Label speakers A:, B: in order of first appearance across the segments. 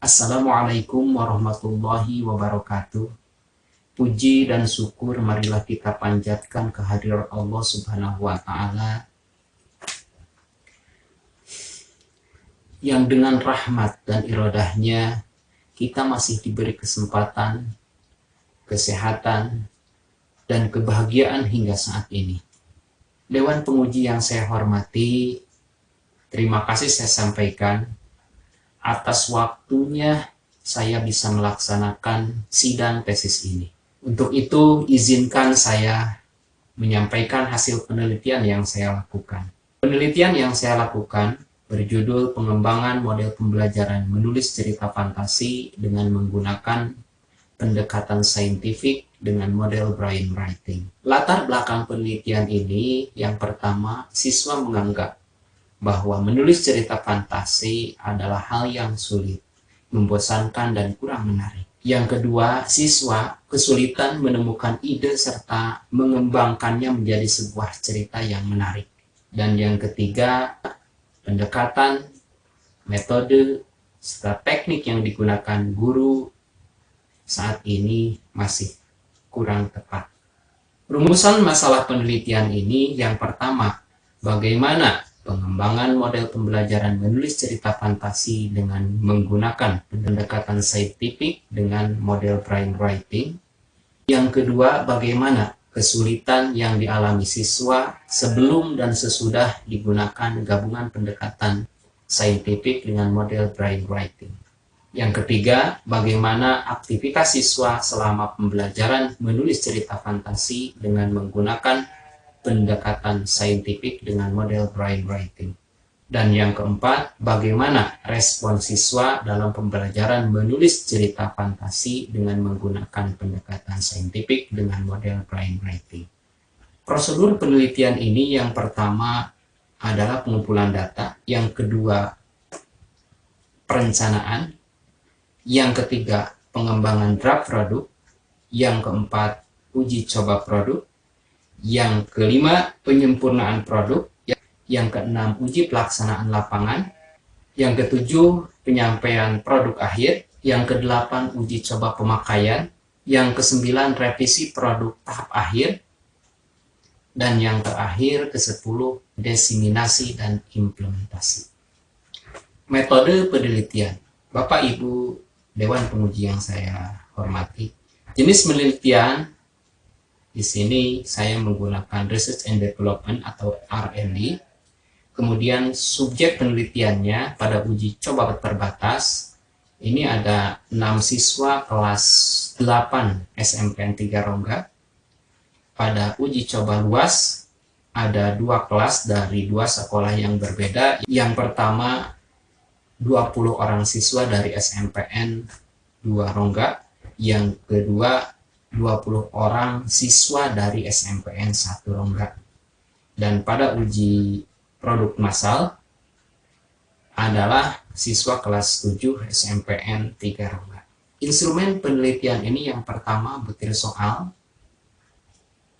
A: Assalamualaikum warahmatullahi wabarakatuh. Puji dan syukur marilah kita panjatkan kehadiran Allah Subhanahu wa Ta'ala, yang dengan rahmat dan iradahnya kita masih diberi kesempatan, kesehatan, dan kebahagiaan hingga saat ini. Dewan penguji yang saya hormati, terima kasih saya sampaikan atas waktunya saya bisa melaksanakan sidang tesis ini. Untuk itu, izinkan saya menyampaikan hasil penelitian yang saya lakukan. Penelitian yang saya lakukan berjudul Pengembangan Model Pembelajaran Menulis Cerita Fantasi dengan menggunakan pendekatan saintifik dengan model brainwriting. Latar belakang penelitian ini, yang pertama, siswa menganggap bahwa menulis cerita fantasi adalah hal yang sulit, membosankan, dan kurang menarik. Yang kedua, siswa kesulitan menemukan ide serta mengembangkannya menjadi sebuah cerita yang menarik. Dan yang ketiga, pendekatan, metode, serta teknik yang digunakan guru saat ini masih kurang tepat. Rumusan masalah penelitian ini, yang pertama, bagaimana pengembangan model pembelajaran menulis cerita fantasi dengan menggunakan pendekatan saintifik dengan model brainwriting. Yang kedua, bagaimana kesulitan yang dialami siswa sebelum dan sesudah digunakan gabungan pendekatan saintifik dengan model brainwriting. Yang ketiga, bagaimana aktivitas siswa selama pembelajaran menulis cerita fantasi dengan menggunakan pendekatan saintifik dengan model brainwriting. Dan yang keempat, bagaimana respon siswa dalam pembelajaran menulis cerita fantasi dengan menggunakan pendekatan saintifik dengan model brainwriting. Prosedur penelitian ini, yang pertama adalah pengumpulan data, yang kedua perencanaan, yang ketiga pengembangan draft produk, yang keempat uji coba produk, yang kelima penyempurnaan produk, yang keenam uji pelaksanaan lapangan, yang ketujuh penyampaian produk akhir, yang kedelapan uji coba pemakaian, yang kesembilan revisi produk tahap akhir, dan yang terakhir kesepuluh diseminasi dan implementasi. Metode penelitian. Bapak Ibu Dewan Penguji yang saya hormati, jenis penelitian di sini saya menggunakan Research and Development atau R&D. Kemudian subjek penelitiannya pada uji coba terbatas. Ini ada 6 siswa kelas 8 SMPN 3 Rongga. Pada uji coba luas ada 2 kelas dari 2 sekolah yang berbeda. Yang pertama 20 orang siswa dari SMPN 2 Rongga. Yang kedua 20 orang siswa dari SMPN 1 Rongga. Dan pada uji produk massal adalah siswa kelas 7 SMPN 3 Rongga. Instrumen penelitian ini, yang pertama butir soal,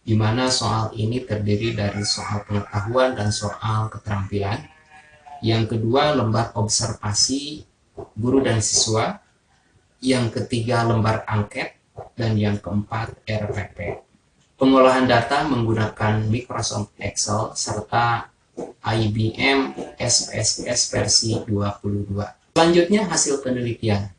A: di mana soal ini terdiri dari soal pengetahuan dan soal keterampilan. Yang kedua lembar observasi guru dan siswa. Yang ketiga lembar angket. Dan yang keempat RPP. Pengolahan data menggunakan Microsoft Excel serta IBM SPSS versi 22. Selanjutnya hasil penelitian.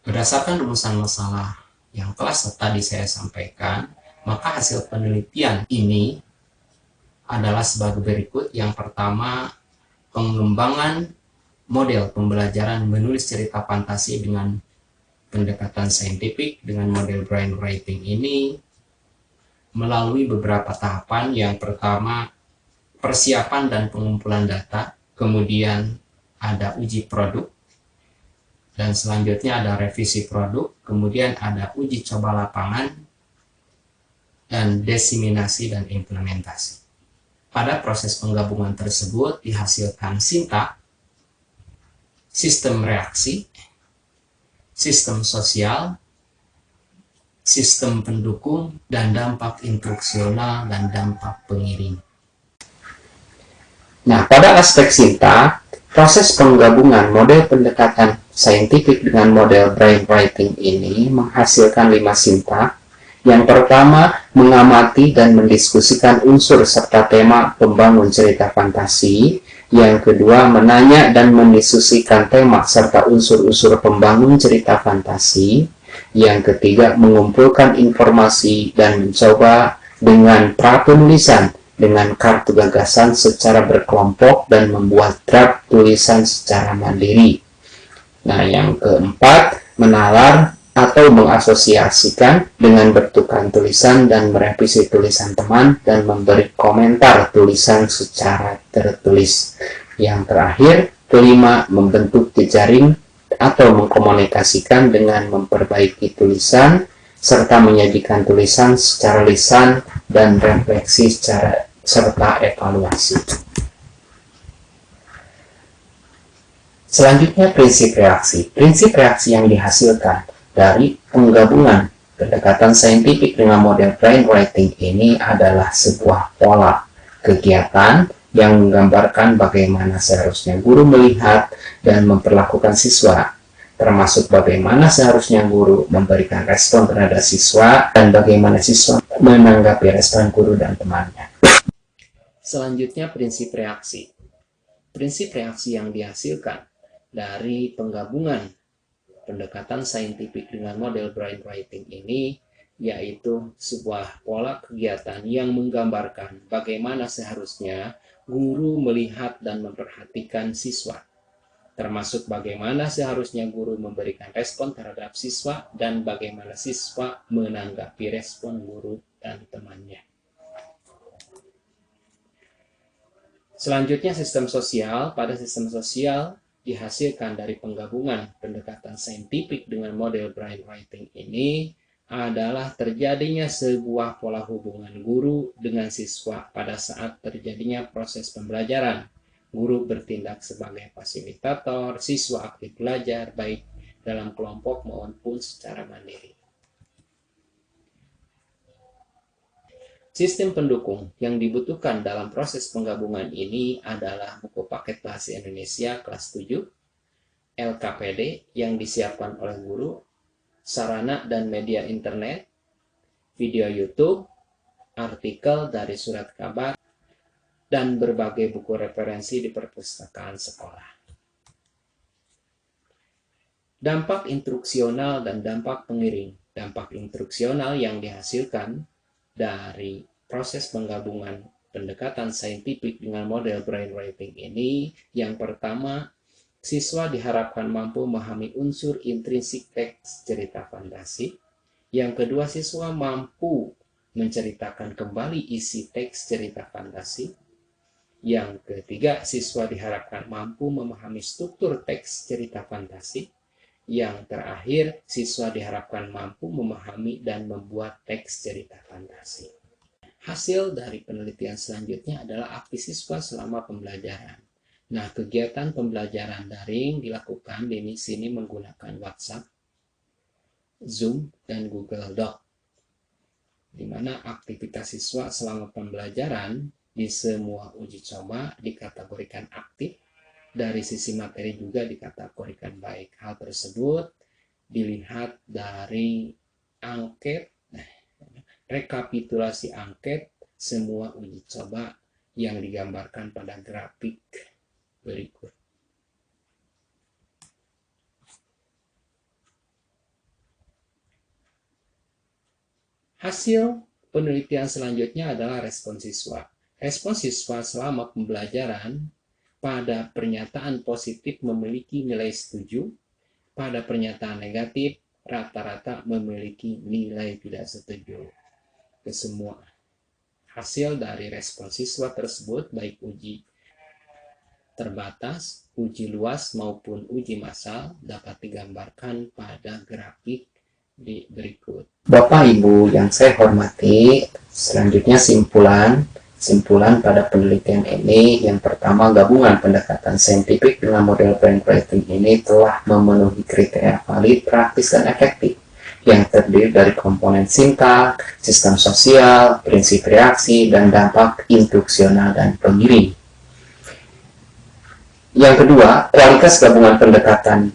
A: Berdasarkan rumusan masalah yang telah tadi saya sampaikan, maka hasil penelitian ini adalah sebagai berikut. Yang pertama, pengembangan model pembelajaran menulis cerita fantasi dengan pendekatan saintifik dengan model brainwriting ini melalui beberapa tahapan. Yang pertama, persiapan dan pengumpulan data, kemudian ada uji produk, dan selanjutnya ada revisi produk, kemudian ada uji coba lapangan, dan diseminasi dan implementasi. Pada proses penggabungan tersebut dihasilkan sintak, sistem reaksi, sistem sosial, sistem pendukung, dan dampak instruksional dan dampak pengiring. Nah, pada aspek sintak, proses penggabungan model pendekatan saintifik dengan model brainwriting ini menghasilkan 5 sintak. Yang pertama, mengamati dan mendiskusikan unsur serta tema pembangun cerita fantasi. Yang kedua, menanya dan mendiskusikan tema serta unsur-unsur pembangun cerita fantasi. Yang ketiga, mengumpulkan informasi dan mencoba dengan pra-penulisan dengan kartu gagasan secara berkelompok dan membuat draft tulisan secara mandiri. Nah, yang keempat, menalar atau mengasosiasikan dengan bertukar tulisan dan merevisi tulisan teman dan memberi komentar tulisan secara tertulis. Yang terakhir, kelima, membentuk jejaring atau mengkomunikasikan dengan memperbaiki tulisan serta menyajikan tulisan secara lisan dan refleksi serta evaluasi. Selanjutnya, prinsip reaksi. Prinsip reaksi yang dihasilkan dari penggabungan pendekatan saintifik dengan model brainwriting ini adalah sebuah pola kegiatan yang menggambarkan bagaimana seharusnya guru melihat dan memperlakukan siswa, termasuk bagaimana seharusnya guru memberikan respon terhadap siswa dan bagaimana siswa menanggapi respon guru dan temannya. Selanjutnya, prinsip reaksi. Prinsip reaksi yang dihasilkan dari penggabungan pendekatan saintifik dengan model brainwriting ini yaitu sebuah pola kegiatan yang menggambarkan bagaimana seharusnya guru melihat dan memperhatikan siswa, termasuk bagaimana seharusnya guru memberikan respon terhadap siswa dan bagaimana siswa menanggapi respon guru dan temannya. Selanjutnya, sistem sosial. Pada sistem sosial dihasilkan dari penggabungan pendekatan saintifik dengan model brainwriting ini adalah terjadinya sebuah pola hubungan guru dengan siswa pada saat terjadinya proses pembelajaran. Guru bertindak sebagai fasilitator, siswa aktif belajar baik dalam kelompok maupun secara mandiri. Sistem pendukung yang dibutuhkan dalam proses penggabungan ini adalah buku paket bahasa Indonesia kelas 7, LKPD yang disiapkan oleh guru, sarana dan media internet, video YouTube, artikel dari surat kabar, dan berbagai buku referensi di perpustakaan sekolah. Dampak instruksional dan dampak pengiring. Dampak instruksional yang dihasilkan dari proses penggabungan pendekatan saintifik dengan model brainwriting ini, yang pertama, siswa diharapkan mampu memahami unsur intrinsik teks cerita fantasi. Yang kedua, siswa mampu menceritakan kembali isi teks cerita fantasi. Yang ketiga, siswa diharapkan mampu memahami struktur teks cerita fantasi. Yang terakhir, siswa diharapkan mampu memahami dan membuat teks cerita fantasi. Hasil dari penelitian selanjutnya adalah aksi siswa selama pembelajaran. Nah, kegiatan pembelajaran daring dilakukan di sini menggunakan WhatsApp, Zoom, dan Google Doc. Di mana aktivitas siswa selama pembelajaran di semua uji coba dikategorikan aktif, dari sisi materi juga dikategorikan baik. Hal tersebut dilihat dari angket, rekapitulasi angket semua uji coba yang digambarkan pada grafik berikut. Hasil penelitian selanjutnya adalah respon siswa. Respon siswa selama pembelajaran pada pernyataan positif memiliki nilai setuju, pada pernyataan negatif rata-rata memiliki nilai tidak setuju. Kesemua hasil dari respon siswa tersebut, baik uji terbatas, uji luas maupun uji massal, dapat digambarkan pada grafik di berikut. Bapak Ibu yang saya hormati, selanjutnya Simpulan pada penelitian ini, yang pertama, gabungan pendekatan saintifik dengan model brainwriting ini telah memenuhi kriteria valid, praktis, dan efektif yang terdiri dari komponen sintak, sistem sosial, prinsip reaksi, dan dampak instruksional dan pengiring. Yang kedua, kualitas gabungan pendekatan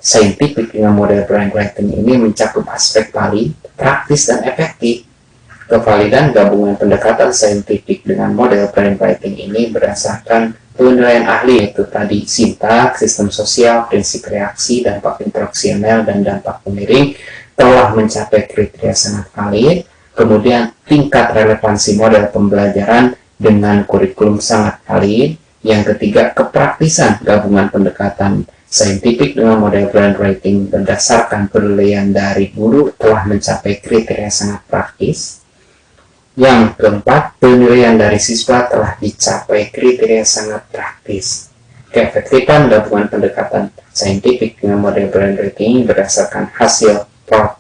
A: scientific dengan model brainwriting ini mencakup aspek valid, praktis, dan efektif. Kevalidan gabungan pendekatan saintifik dengan model brainwriting ini berdasarkan penilaian ahli, yaitu tadi sintaks, sistem sosial, prinsip reaksi, dampak interaksional, dan dampak pemiring, telah mencapai kriteria sangat valid. Kemudian tingkat relevansi model pembelajaran dengan kurikulum sangat valid. Yang ketiga, kepraktisan gabungan pendekatan saintifik dengan model brainwriting berdasarkan penilaian dari guru telah mencapai kriteria sangat praktis. Yang keempat, penilaian dari siswa telah dicapai kriteria sangat praktis. Keefektifan gabungan pendekatan saintifik dengan model brainwriting berdasarkan hasil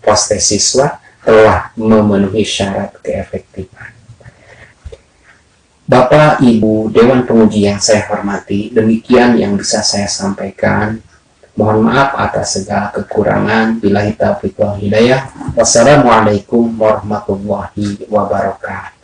A: proses siswa telah memenuhi syarat keefektifan. Bapak, Ibu, Dewan Penguji yang saya hormati, demikian yang bisa saya sampaikan. Mohon maaf atas segala kekurangan. Billahi taufiq wal hidayah. Wassalamualaikum warahmatullahi wabarakatuh.